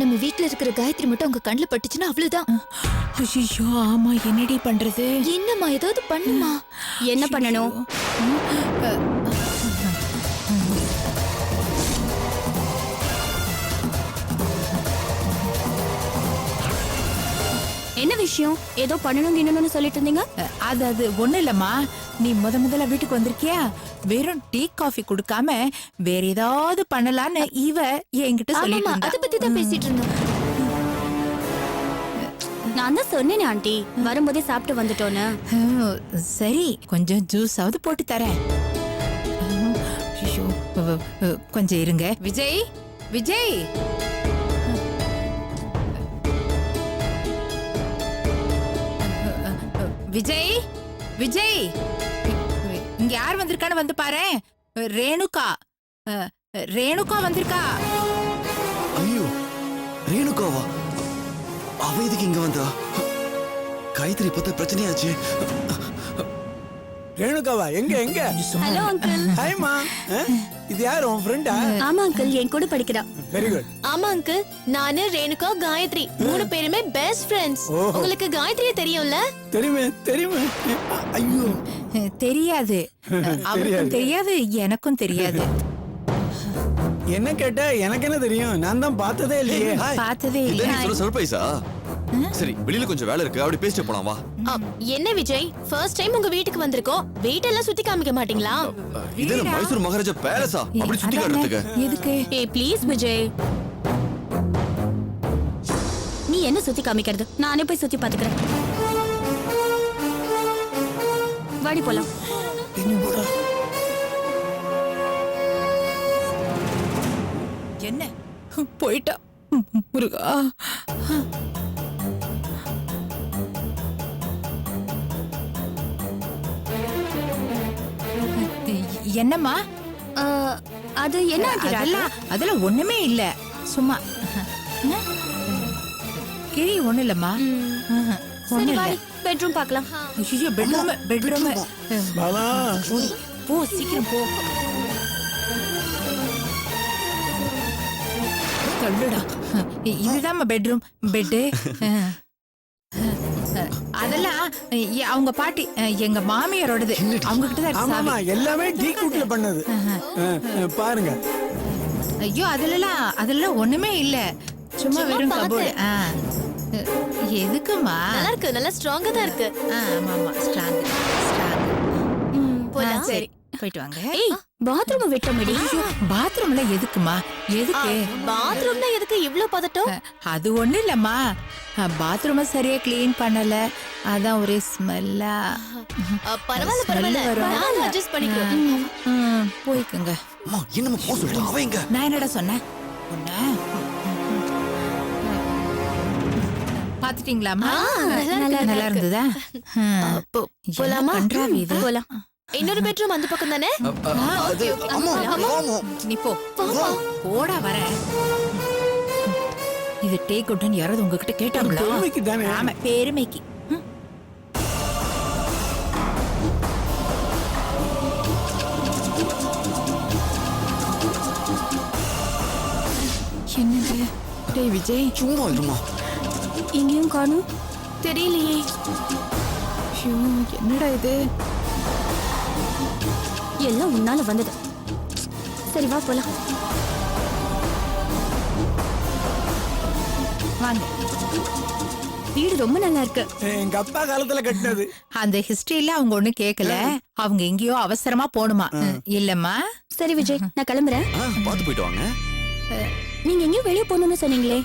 நம்ம வீட்ல இருக்கிற காயத்ரி மட்டும் உங்க கண்ணுல பட்டுச்சுன்னா அவ்வளவுதான். ஐயோ ஆமா, என்னடி பண்றது? என்னம்மா ஏதாவது பண்ணுமா? என்ன பண்ணணும்? என்ன விஷயம்? ஏதோ பண்ணணும்னு சொல்லிட்டு இருந்தீங்க. அது ஒண்ணு இல்லம்மா, நீ முதல்ல வீட்டுக்கு வந்திருக்கியா, வெறும் டீ காஃபி குடுக்காம வேற ஏதாவது பண்ணலான்னு இவ என்கிட்ட சொல்லிட்டு ஆமாமா, இருந்தா. அத பத்தி தான் பேசிட்டு இருந்தோம். நான் தான் சொன்னேனே ஆண்டி, வரும்போதே சாப்பிட்டு வந்துட்டோன்னு. சரி, கொஞ்சம் ஜூஸாவது போட்டு தரேன். ஐயோ, கொஞ்சம் இருங்க. விஜய், விஜய், விஜய், விஜய், இங்க யார் வந்திருக்கான்னு வந்து பாரு. ரேணுகா, ரேணுகா வந்திருக்கா. ஐயோ, ரேணுகாவா? அவ எதுக்கு இங்க வந்தா? காயத்ரி பத்த பிரச்சனையாச்சு. ரேணுகாவா? எங்க எங்க? Hello uncle. ஹாய்மா. இது யார், உன் ஃப்ரெண்டா? ஆமா அங்கிள், என் கூட படிக்கிறா. Very good. ஆமா அங்கிள், நானு ரேணுகா காயத்ரி 3 பேருமே பெஸ்ட் ஃப்ரெண்ட்ஸ். உங்களுக்கு காயத்ரியே தெரியும்ல? தெரியுமே தெரியுமே. ஐயோ, தெரியாது, அவருக்கும் தெரியாது, எனக்கும் தெரியாது. என்ன கேட்ட? எனக்கு என்ன தெரியும்? நான் தான் பார்த்ததே இல்லையே. பார்த்ததே இல்ல, இல்ல. நீ சொல்ற சர்ப்ரைஸா? சரி, வெளியில கொஞ்சம் வேலை இருக்கு, அப்படி பேசிட்டு போலாம் வா. என்ன விஜய், ஃபர்ஸ்ட் டைம் உங்க வீட்டுக்கு வந்திருக்கோம், வீட்டெல்லாம் சுத்தி காமிக்க மாட்டீங்களா? இது என்ன மைசூர் மகாராஜா பேலஸா? அப்படி சுத்தி அதானே, காட்டுறதுக்கு? எதுக்கு? ஏய் ப்ளீஸ் விஜய். நீ என்ன சுத்தி காமிக்கிறது? நானே போய் சுத்தி பாத்துக்கிறேன். வாடி போலாம். என்ன போயிட்டா முருகா. என்னம்மா? அது என்ன ஆண்டி? அதெல்லாம் ஒண்ணுமே இல்ல, சும்மா கிரி. ஒண்ணு இல்லம்மா, ஒண்ணு இல்ல. பெட்ரூம் பார்க்கலாம். ஐயோ, பெட்ரூம். பாலா, போ சீக்கிரம் போ. தள்ளுடா. இதுதான் பெட்ரூம், பெட்டு. அதெல்லாம் அவங்க பாட்டி, எங்க மாமியாரோடது. அவங்க கிட்ட தான் இருக்கு ஆமாமா, சாவி. எல்லாமே டீ கூட்ல பண்ணது. பாருங்க. ஐயோ, அதெல்லாம் ஒண்ணுமே இல்ல, சும்மா வெறும் கபோர்டு. எதுக்குமா? நல்லா இருக்கு, நல்லா ஸ்ட்ராங்கா தான் இருக்கு. ஆமா, ஸ்ட்ராங். போலாம். சரி, போயிட்டு வாங்க. ஏய், பாத்ரூம் விட்டோமேடி. பாத்ரூம்ல எதுக்குமா? எதுக்கு? பாத்ரூம்ல எதுக்கு இவ்ளோ பதட்டம்? அது ஒண்ணு இல்லம்மா, பாத்ரூம சரியா கிளீன் பண்ணல, அதான் ஒரே ஸ்மெல்லா. பரவாயில்ல பரவாயில்ல, நான் அட்ஜஸ்ட் பண்ணிக்கிறேன். போய்க்குங்க. அம்மா, என்னம்மா போ சொல்லிட்டு அவ எங்க? நான் என்னடா சொன்னேன்? பாத்துட்டீங்களாமா? நல்லா இருந்ததா? போலாமா? கன்றாவி இது. போலாம். இன்னொரு பெட்ரூம் அந்த பக்கம் தானே? அது அம்மா, ஆமா. நீ போ, போடா வரேன். இது டேக் அவுட்னு யாராவது உங்ககிட்ட கேட்டாங்களா? பெருமைக்கு தானே. ஆமா, பெருமைக்கு. என்னது? டேய் விஜய், சும்மா இருமா. எங்கேயும் காணும். தெரியலையே. ஐயோ, என்னடா இது? எல்லாம் உன்னால வந்தது. சரி வா போலாம். வாங்க. வீடு ரொம்ப நல்லா இருக்கு. எங்க அப்பா காலத்துல கட்டினது. அந்த ஹிஸ்டரியில அவங்க ஒண்ணு கேக்கல, அவங்க எங்கேயோ அவசரமா போணுமா. இல்லம்மா? சரி விஜய், நான் கிளம்புறேன். பாத்து போயிட்டு வாங்க. நீங்க எங்கேயும் வெளியே போகணும்னு சொன்னீங்களே.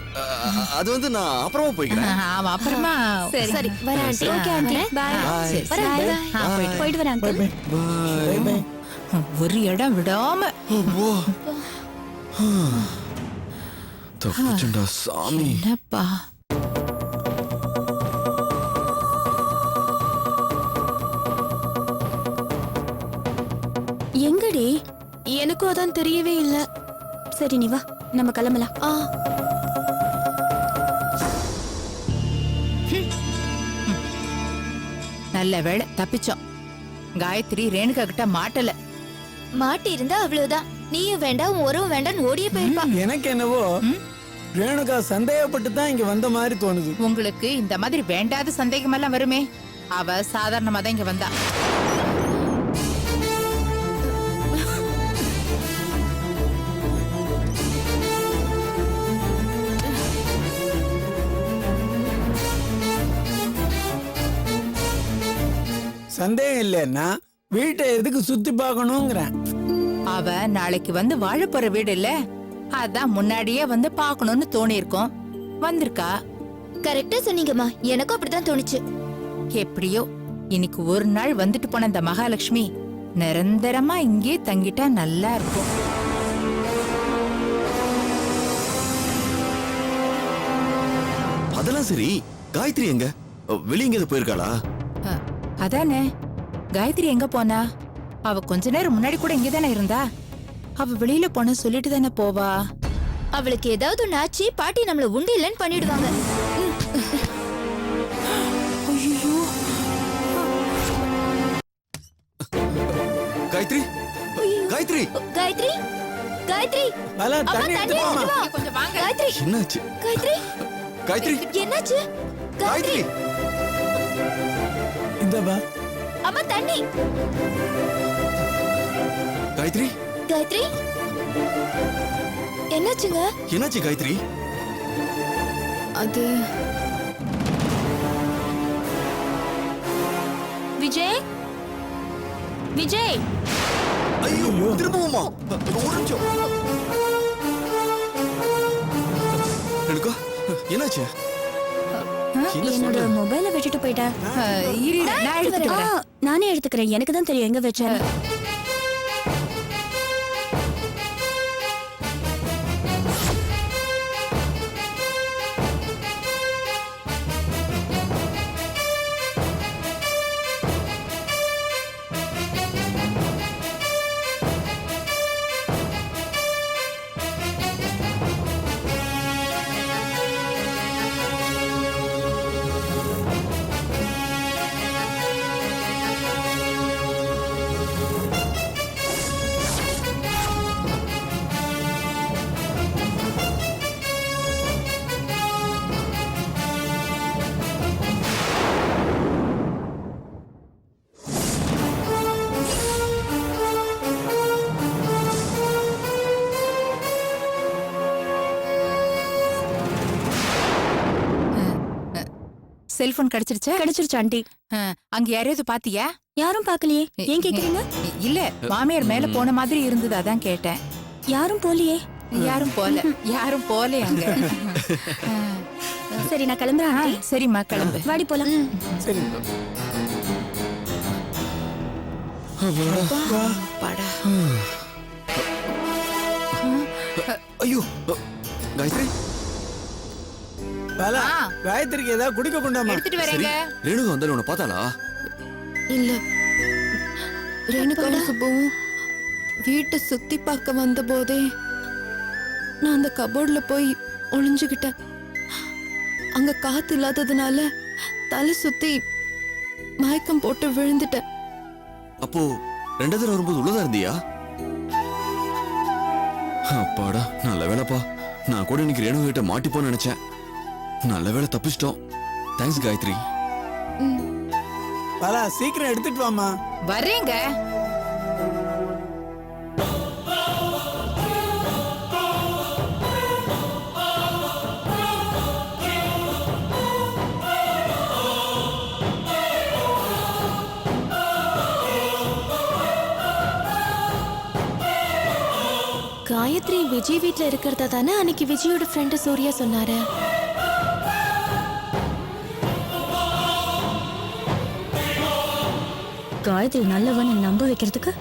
அது வந்து நான் அப்புறமா போய்க்கிறேன். ஆமா, அப்புறமா. சரி வரேன் aunty. Okay aunty, bye. Bye. வரேன். போயிட்டு வரேன் அங்கிள். Bye. ஒரு இடம் விடாம. தப்புச்சுண்டா சாமி. என்னப்பா? எங்கடி? எனக்கும் அதான் தெரியவே இல்ல. சரி நீ வா, நம்ம கிளம்பலாம். நல்ல வேளை தப்பிச்சோம். காயத்ரி ரேணுகா கிட்ட மாட்டல. மாட்டி இருந்தா அவ்வளவுதான். நீயும் வேண்டாம், உறவும் வேண்டாம், ஓடியே போயிருப்பா. எனக்கு என்னவோ ரேணுகா சந்தேகப்பட்டு தான் இங்க வந்த மாதிரி தோணுது. உங்களுக்கு இந்த மாதிரி வேண்டாத சந்தேகமெல்லாம் வருமே. அவ சாதாரணமா தான் இங்க வந்தா. சந்தேகம் இல்லைன்னா வீட்டை எதுக்கு சுத்தி பார்க்கணுங்கிறேன். அவ நாளைக்கு வந்து வாழ போற வீடு இல்ல, அதான் முன்னாடியே வந்து பாக்கணும்னு தோணி இருக்கோம். வந்திருக்கா. கரெக்டா சொன்னீங்கம்மா, எனக்கும் அப்படிதான் தோணுச்சு. எப்படியோ இன்னைக்கு ஒரு நாள் வந்துட்டு போன இந்த மகாலட்சுமி நிரந்தரமா இங்கே தங்கிட்டா நல்லா இருக்கும். அதெல்லாம் சரி, காயத்ரி எங்க? வெளிய எங்கேயாவது போயிருக்காளா? அதானே, காயத்ரி எங்க போனா? அவ கொஞ்ச நேரம் முன்னாடி கூட இங்கதானே இருந்தா. அவ வெளியில போன சொல்லிட்டு தானே போவா. அவளுக்கு ஏதாவது ஒண்ணு ஆச்சு, பாட்டி நம்மள உண்டு இல்லைன்னு பண்ணிடுவாங்க. காயத்ரி, காயத்ரி, காயத்ரி, காயத்ரி, பாலா, அம்மா, தண்ணி தண்ணி எடுத்துட்டு வாம்மா. எடுத்துட்டு வா. கொஞ்சம் வாங்க. காயத்ரி, என்னாச்சு? காயத்ரி, காயத்ரி, என்னாச்சு? காயத்ரி, இந்த பா. அம்மா, தண்ணி. காயத்ரி, காயத்ரி, என்னாச்சுங்க? என்னாச்சு காயத்ரி? அது விஜய், விஜய், ஐயோ, திரும்பவுமா? ஒரு நிமிஷம். ரேணுகா, என்னாச்சு? என்ன என்னோட சொல்ற? மொபைலை விட்டுட்டு போயிட்டேன். இரு, நான் எடுத்துட்டு வரேன். நானே எடுத்துக்கிறேன், எனக்கு தான் தெரியும் எங்க வச்சேன். செல்போன் கிடைச்சிருச்சா? கிடைச்சிருச்சு ஆண்டி. அங்க யாரையாவது பாத்தியா? யாரும் பார்க்கலையே, ஏன் கேக்குறீங்க? இல்ல, மாமியார் மேல போன மாதிரி இருந்தது, அதான் கேட்டேன். யாரும் போலியே. யாரும் போல, யாரும் போல அங்க. சரி, நான் கிளம்புறேன் ஆண்டி. சரிம்மா, கிளம்பு. வாடி போலாம். சரி. பாடா. ஐயோ, காயத்ரி, பாலா, காயத்ரிக்கு ஏதாவது குடிக்க கொண்டாமா. எடுத்துட்டு சரி, வரேங்க. ரேணுகா வந்தாலும் உன்னை பார்த்தாளா? இல்ல. ரேணுகாவும் சுப்புவும் வீட்டை சுத்தி பார்க்க வந்த போதே நான் அந்த கபோர்ட்ல போய் ஒளிஞ்சுகிட்டேன். அங்க காத்து இல்லாததுனால தலை சுத்தி மயக்கம் போட்டு விழுந்துட்டேன். அப்போ ரெண்டாவது தடவை வரும்போது உள்ளதா இருந்தியா? அப்பாடா, நல்ல வேலைப்பா. நான் கூட இன்னைக்கு ரேணுகா கிட்ட மாட்டிப்போன்னு நினைச்சேன். நல்ல வேலை, தப்பிச்சிட்டோம். தேங்க்ஸ் காயத்ரி. பாலா, சீக்கிரம் எடுத்துட்டு வாமா. வரேங்க. காயத்ரி விஜய் வீட்ல இருக்கிறதா தானே அன்னைக்கு விஜயோட ஃப்ரெண்டு சூர்யா சொன்னாரு. காயத்ரி நல்லவன் நம்ப வைக்கிறதுக்கு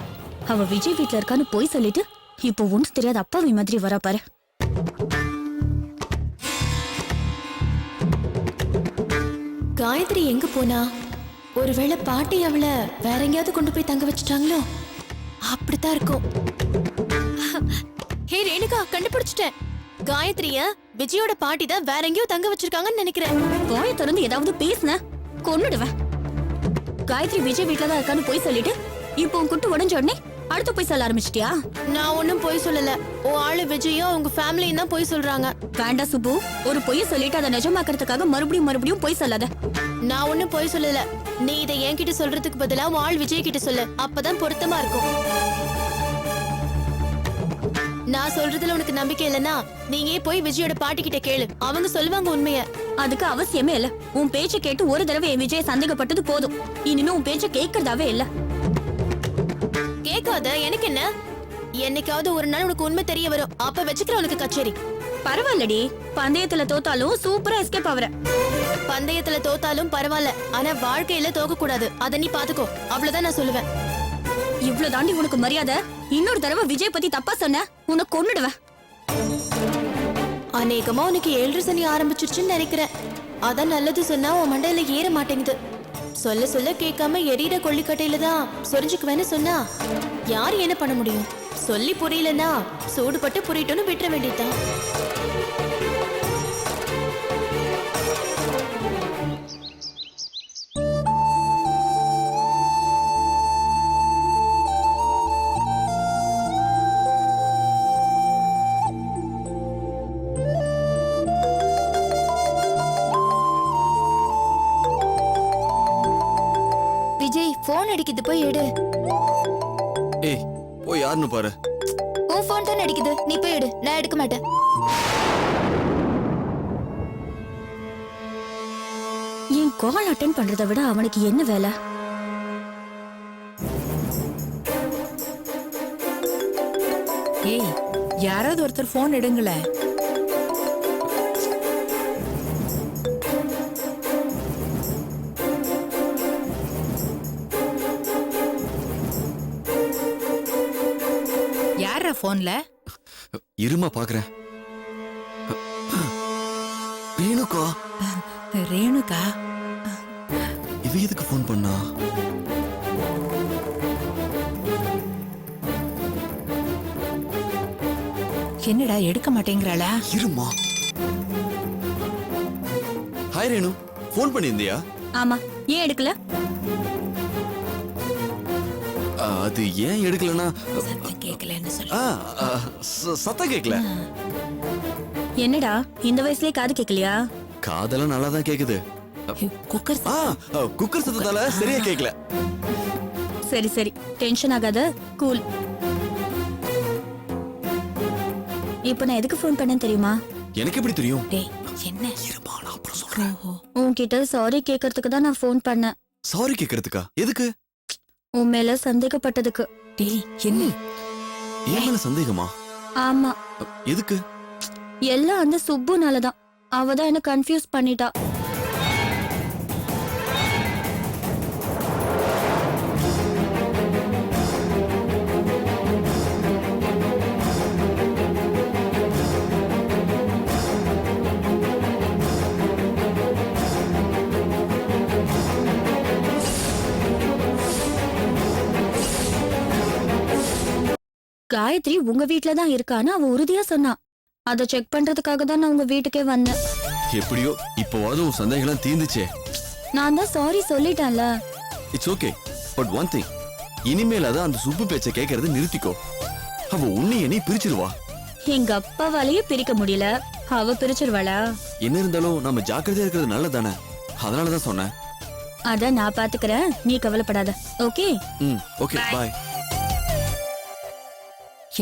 அவ விஜய் வீட்ல இருக்கான்னு போய் சொல்லிட்டு இப்போ ஒன்றும் தெரியாத அப்பாவி மாதிரி வரா பாரு. காயத்ரி எங்க போனா? ஒருவேளை பாட்டி அவளை வேற எங்கேயாவது கொண்டு போய் தங்க வச்சுட்டாங்களோ? அப்படித்தான் இருக்கும். ஹே ரேணுகா, கண்டுபிடிச்சிட்டேன். காயத்ரிய விஜயோட பாட்டி தான் வேற எங்கேயோ தங்க வச்சிருக்காங்கன்னு நினைக்கிறேன். வாயை திறந்து ஏதாவது பேசுன கொன்னுடுவேன். காயத்ரி விஜய் வீட்ல தான் இருக்கான்னு போய் சொல்லிட்டு இப்போ உன் குட்டு உடஞ்ச உடனே அடுத்து போய் சொல்ல ஆரம்பிச்சிட்டியா? நான் ஒண்ணும் பொய் சொல்லல. உன் ஆளு விஜயும் அவங்க ஃபேமிலியும் தான் பொய் சொல்றாங்க. வேண்டாம் சுப்பு, ஒரு பொய்ய சொல்லிட்டு அதை நிஜமாக்கறதுக்காக மறுபடியும் பொய் சொல்லாத. நான் ஒண்ணும் பொய் சொல்லல. நீ இதை என்கிட்ட சொல்றதுக்கு பதிலா உன் ஆள் விஜய் கிட்ட சொல்லு. அப்பதான் பொருத்தமா இருக்கும். நான் சொல்றதுல உனக்கு நம்பிக்கை இல்லனா நீங்க போய் விஜயோட பாட்டி கிட்ட கேளு. அவங்க சொல்லுவாங்க உண்மைய. அதுக்கு அவசியமே இல்ல. உன் பேச்ச கேட்டு ஒரு தடவை என் விஜய் சந்தேகப்பட்டது போதும். இனிமே உன் பேச்ச கேட்கறதாவே இல்ல. கேட்காத, எனக்கு என்ன? என்னைக்காவது ஒரு நாள் உனக்கு உண்மை தெரிய வரும். அப்ப வச்சுக்கிற உனக்கு கச்சேரி. பரவாயில்லடி, பந்தயத்துல தோத்தாலும் சூப்பரா எஸ்கேப் ஆவற. பந்தயத்துல தோத்தாலும் பரவாயில்ல, ஆனா வாழ்க்கையில தோக்க கூடாது. அத நீ பாத்துக்கோ. அவ்வளவுதான் நான் சொல்லுவேன். இவ்ளோ தாண்டி உனக்கு மரியாதை. இன்னொரு தடவை விஜய் பத்தி தப்பா சொன்ன உன்னை கொன்னுடுவேன். அநேகமா உனக்கு 7 சனி ஆரம்பிச்சிருச்சுன்னு நினைக்கிறேன். அதான் நல்லது சொன்னா உன் மண்டையில ஏற மாட்டேங்குது. சொல்ல சொல்ல கேட்காம எரியிற கொள்ளிக்கட்டையில தான் சொரிஞ்சுக்குவேன்னு சொன்னா யாரு என்ன பண்ண முடியும்? சொல்லி புரியலன்னா சூடுபட்டு புரியட்டும்னு விட்டுற வேண்டியதுதான். விஜய் போன் அடிக்குது, போய் எடு. ஏய் போய் யாருன்னு பாரு. உன் போன் தான் அடிக்குது, நீ போய் எடு. நான் எடுக்க மாட்டேன். என் கால் அட்டென்ட் பண்றதை விட அவனுக்கு என்ன வேலை? ஏய், யாராவது ஒருத்தர் போன் எடுங்களேன். யாரா போன்ல? இருமா பாக்குறேன். ரேணுகா. ரேணுகா? இவ எதுக்கு போன் பண்ணா? என்னடா எடுக்க மாட்டேங்கிறாளா? இருமா. ஹாய் ரேணு, போன் பண்ணியிருந்தியா? ஆமா, ஏன் எடுக்கல? அது ஏன் எடுக்கலன்னா சத்தம் கேட்கலன்னு சொல்லு. சத்தம் கேட்கல. என்னடா இந்த வயசுலயே காது கேட்கலையா? காதெல்லாம் நல்லா தான் கேக்குது. குக்கர் குக்கர் சத்தத்தால சரியா கேட்கல. சரி சரி, டென்ஷன் ஆகாத, கூல். இப்ப நான் எதுக்கு ஃபோன் பண்ணேன்னு தெரியுமா? எனக்கு எப்படி தெரியும்? டேய், என்ன? இருமா, நான் அப்புறம் சொல்றேன். உன்கிட்ட சாரி கேட்கறதுக்கு தான் நான் ஃபோன் பண்ணேன். சாரி கேக்குறதுக்கா? எதுக்கு? உன் மேல சந்தேகப்பட்டதுக்கு. டேய், என்ன? ஏன் மேல சந்தேகமா? ஆமா, எதுக்கு? எல்லாம் அந்த சுப்புனாலதான். அவ தான் என்ன கன்ஃபியூஸ் பண்ணிட்டா. காயத்ரி உங்க வீட்ல தான் இருக்கான்னு அவ உறுதியா சொன்னா. அத செக் பண்றதுக்காக தான் நான் உங்க வீட்டுக்கே வந்தேன். எப்படியோ இப்போவாது உன் சந்தேகம் தீர்ந்துச்சே. நான் தான் சாரி சொல்லிட்டேன்ல. It's okay, but one thing, இனிமேலாவது அந்த சுப்பு பேச்சை கேட்கறது நிறுத்திக்கோ. அவ உன்னைய நீ பிரிச்சிருவா. எங்க அப்பாவாலேயே பிரிக்க முடியல, அவ பிரிச்சிருவாளா? என்ன இருந்தாலும் நம்ம ஜாக்கிரதையா இருக்கிறது நல்லதானே, அதனாலதான் சொன்னேன். அத நான் பாத்துக்கிறேன், நீ கவலைப்படாத. ஓகே? ஓகே, பாய்.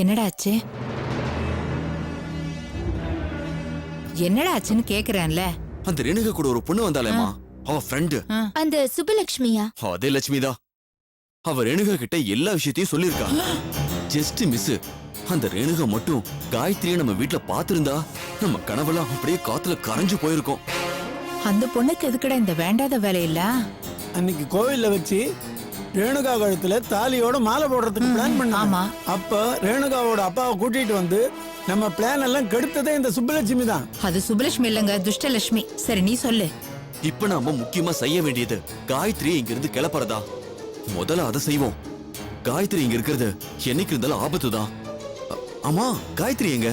என்னடா ஆச்சு? என்னடா ஆச்சுன்னு கேக்குறேன்ல. அந்த ரேணுகா கூட ஒரு பொண்ணு வந்தாலேமா, அவ ஃப்ரெண்டு. அந்த சுபலட்சுமியா? அதே லட்சுமிதா. அவ ரேணுகா கிட்ட எல்லா விஷயத்தையும் சொல்லிருக்கா. Just miss. அந்த ரேணுகா மட்டும் காயத்ரியை நம்ம வீட்டுல பாத்திருந்தா நம்ம கனவெல்லாம் அப்படியே காத்துல கரைஞ்சு போயிருக்கோம். அந்த பொண்ணுக்கு எதுக்குடா இந்த வேண்டாத வேலையில்ல? அன்னைக்கு கோவில்ல வச்சு ரேணுகா கழுத்துல தாலியோட மாலை போடுறதுக்கு பிளான் பண்ணாமா. அப்ப ரேணுகாவோட அப்பாவை கூட்டிட்டு வந்து நம்ம பிளான் எல்லாம் கெடுத்ததே இந்த சுப்புலட்சுமி தான். அது சுப்புலட்சுமி இல்லங்க, துஷ்டலட்சுமி. சரி, நீ சொல்லு. இப்ப நாம முக்கியமா செய்ய வேண்டியது காயத்ரி இங்க இருந்து கிளப்புறதா. முதல்ல அதை செய்வோம். காயத்ரி இங்க இருக்கிறது என்னைக்கு இருந்தாலும் ஆபத்து தான். ஆமா, காயத்ரி எங்க?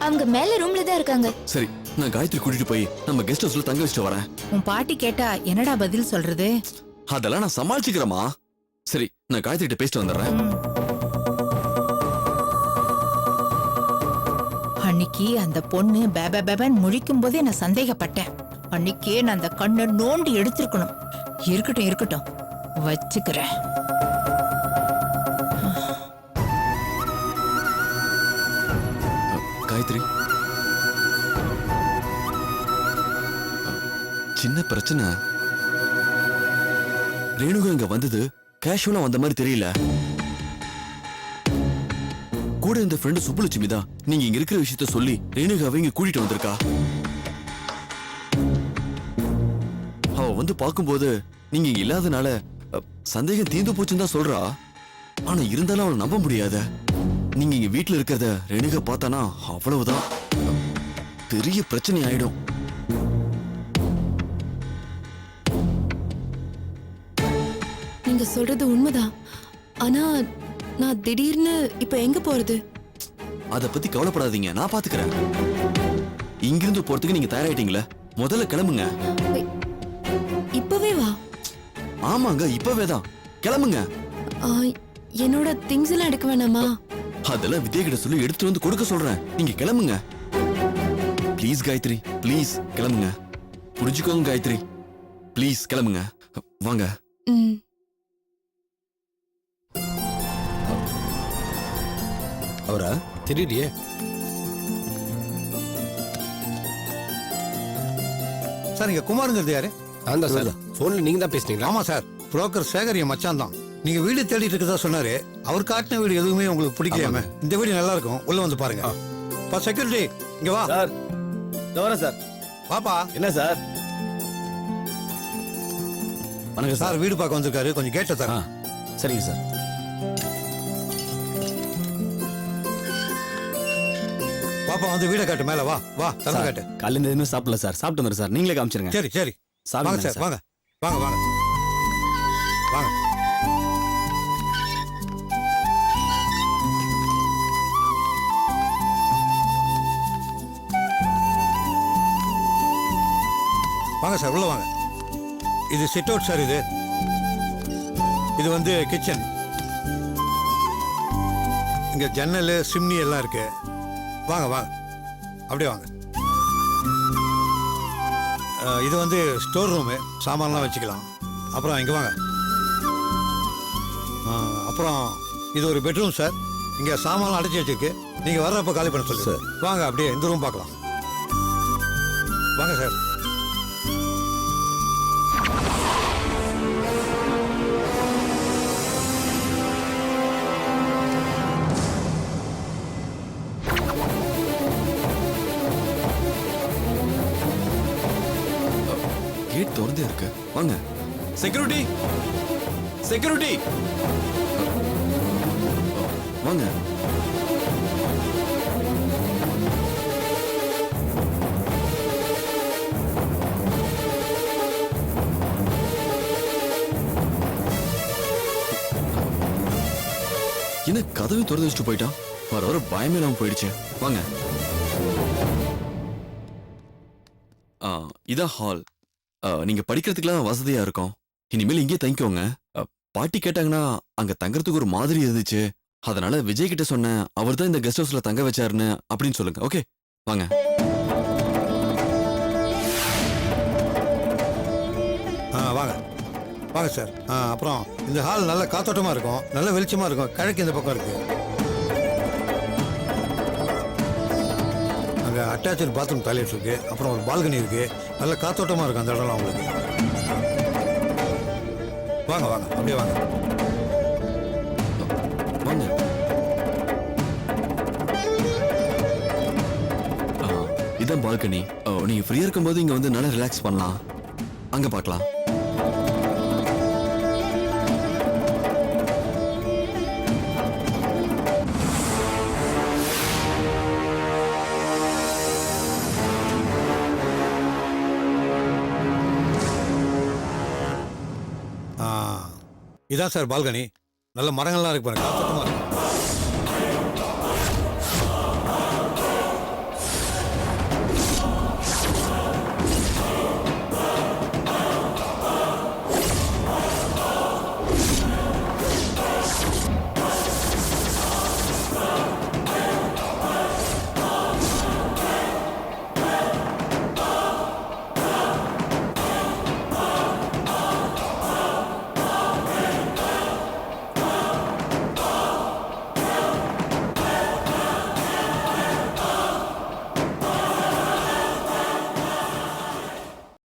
அவங்க மேல ரூம்ல தான் இருக்காங்க. சரி, நான் காயத்ரி கூட்டிட்டு போய் நம்ம கெஸ்ட் ஹவுஸ்ல தங்க வச்சுட்டு வரேன். உன் பாட்டி கேட்டா என்னடா பதில் சொல்றது? அதெல்லாம் நான் சமாளிச்சுக்கிறேமா. சரி, நான் காயத்ரி கிட்ட பேசிட்டு வந்துடுறேன். அன்னைக்கு அந்த பொண்ணு பேப பேபன் முழிக்கும் போதே நான் சந்தேகப்பட்டேன். அன்னைக்கே நான் அந்த கண்ணை நோண்டி எடுத்திருக்கணும். இருக்கட்டும் இருக்கட்டும், வச்சுக்கிறேன். காயத்ரி, சின்ன பிரச்சனை. ரேணுகா இங்க வந்தது கேஷுவலா வந்த மாதிரி தெரியல. கூட இந்த ஃப்ரெண்டு சுப்புலட்சுமி தான் நீங்க இங்க இருக்கிற விஷயத்த சொல்லி ரேணுகாவை இங்க கூட்டிட்டு வந்திருக்கா. அவ வந்து பாக்கும்போது நீங்க இங்க இல்லாதனால சந்தேகம் தீர்ந்து போச்சுன்னு தான் சொல்றா. ஆனா இருந்தாலும் அவளை நம்ப முடியாத. நீங்க இங்க வீட்டுல இருக்கிறத ரேணுகா பார்த்தானா அவ்வளவுதான், பெரிய பிரச்சனை ஆயிடும். நீங்க சொல்றது உண்மைதான். ஆனா நான் திடீர்னு இப்ப எங்க போறது? அத பத்தி கவலைப்படாதீங்க, நான் பாத்துக்கிறேன். இங்கிருந்து போறதுக்கு நீங்க தயாராயிட்டீங்களா? முதல்ல கிளம்புங்க. இப்பவே வா? ஆமாங்க, இப்பவே தான் கிளம்புங்க. ஆ, என்னோட திங்ஸ் எல்லாம் எடுக்க வேணாமா? அதெல்லாம் வித்யா கிட்ட சொல்லி எடுத்துட்டு வந்து கொடுக்க சொல்றேன். நீங்க கிளம்புங்க ப்ளீஸ் காயத்ரி, ப்ளீஸ் கிளம்புங்க. புரிஞ்சுக்கோங்க காயத்ரி, ப்ளீஸ் கிளம்புங்க. வாங்க. ம். அவரா தெரியலையே. சார் இங்க குமாருங்கிறது யாரு? நான் தான் சார். போன்ல நீங்க தான் பேசுனீங்களா? ஆமா சார், புரோக்கர் சேகர் என் மச்சான் தான். நீங்க வீடு தேடிட்டு இருக்கதா சொன்னாரு. அவர் காட்டின வீடு எதுவுமே உங்களுக்கு பிடிக்கலாம. இந்த வீடு நல்லா இருக்கும், உள்ள வந்து பாருங்க. செக்யூரிட்டி இங்க வா சார். வரேன் சார். பாப்பா. என்ன சார்? வணக்கம் சார், வீடு பார்க்க வந்திருக்காரு, கொஞ்சம் கேட்ட சார். சரிங்க சார். பாப்பா வந்து வீட காட்டு, மேல வா வா, தந்து காட்டு. காலையில எதுவுமே சாப்பிடல சார், சாப்பிட்டு வந்துடுறேன் சார். நீங்களே காமிச்சிருங்க. சரி சரி, வாங்க சார், வாங்க வாங்க வாங்க வாங்க. வாங்க சார், உள்ள வாங்க. இது சிட் அவுட் சார். இது வந்து கிச்சன். இங்க ஜன்னல் சிம்னி எல்லாம் இருக்கு. வாங்க வாங்க, அப்படியே வாங்க. இது வந்து ஸ்டோர் ரூமு, சாமான்லாம் வச்சுக்கலாம். அப்புறம் இங்கே வாங்க. அப்புறம் இது ஒரு பெட்ரூம் சார். இங்கே சாமான்லாம் அடைச்சி வச்சிருக்கு. நீங்கள் வர்றப்ப காலி பண்ண சொல்லு சார். வாங்க, அப்படியே இந்த ரூம் பார்க்கலாம். வாங்க சார். கேட் திறந்தே இருக்கு. வாங்க. செக்யூரிட்டி, செக்யூரிட்டி, வாங்க. என்ன கதவை திறந்து வச்சுட்டு போயிட்டான்? வர வர பயமே இல்லாம போயிடுச்சு. வாங்க. இதான் ஹால். நீங்க படிக்கிறதுக்குலாம் வசதியா இருக்கும். இனிமேல் இங்கே தங்கிக்கோங்க. பாட்டி கேட்டாங்கன்னா அங்க தங்கறதுக்கு ஒரு மாதிரி இருந்துச்சு, அதனால விஜய் கிட்ட சொன்னேன். அவர் தான் இந்த கெஸ்ட் ஹவுஸ்ல தங்க வச்சாருன்னு அப்படின்னு சொல்லுங்க. ஓகே, வாங்க. வாங்க வாங்க சார். அப்புறம் இந்த ஹால் நல்ல காத்தோட்டமா இருக்கும், நல்ல வெளிச்சமா இருக்கும். கிழக்கு இந்த பக்கம் இருக்கு. அங்கே அட்டாச்சு பாத்ரூம் டாய்லெட் இருக்கு. அப்புறம் ஒரு பால்கனி இருக்கு. நல்ல காத்தோட்டமா இருக்கும் அந்த இடம்லாம் உங்களுக்கு. வாங்க வாங்க, அப்படியே வாங்க வாங்க. இதான் பால்கனி. நீங்க ஃப்ரீயா இருக்கும்போது இங்க வந்து நல்லா ரிலாக்ஸ் பண்ணலாம். அங்க பார்க்கலாம். இதான் சார் பால்கனி. நல்ல மரங்கள்லாம் இருக்கு பாருங்க, காத்தோட்டமா இருக்கு.